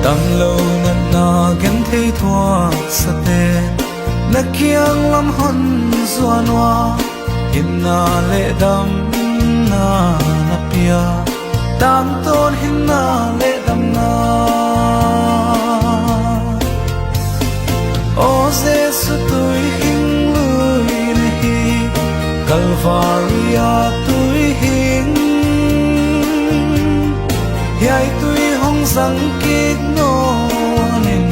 đam lâu nát na gen thấy thua sa te na kiang lam hon zuan wa hin na le dam na na pia dam ton hin na le dam na o Giêsu tôi hin lui na hi Calvaria tôi hin Yai tôi hong sang kik no nin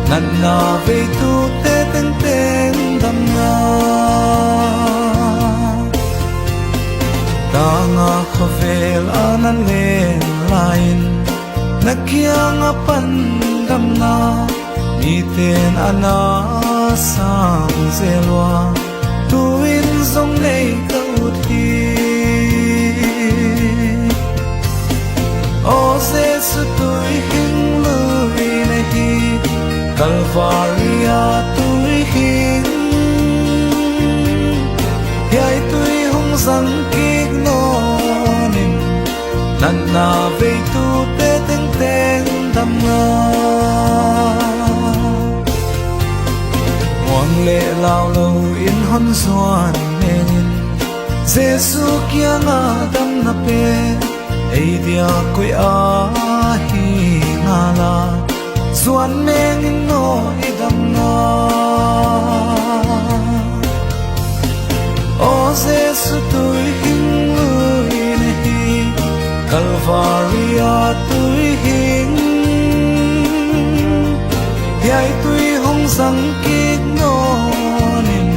nan na ve tu te teng teng dam na ta nga khavel anan len lain na kiang apan dam na mi ten ana sang zelwa tuin zong nei ka uthi o Giêsu tôi hin lui na hi Calvaria tôi hin Yai tôi hong sang kik no nin nan na ve tu te teng teng dam na Wang le lao lo in hon zuan menin Giêsu kia nga dam na pe ei dia koi a hi nga la zuan menin no idam na o Giêsu tôi hin lui na hi Calvaria tôi hin Yai tôi hong sang kik no nin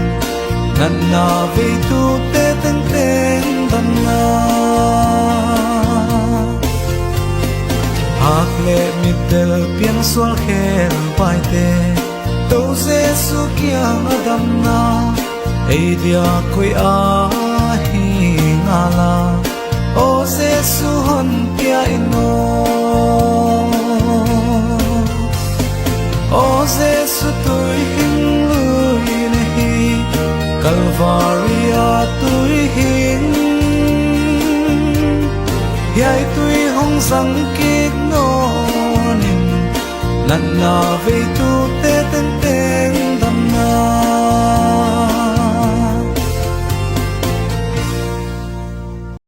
nan na ve tu te teng teng dam na hak le mit del pian sual khel pai te to Giêsu kia adam na ei dia koi a hi nga la o Giêsu hon pia ino o Giêsu tôi hin lui na hi Calvaria tôi hin Yai tôi hong sang kik no nin nan na ve tu te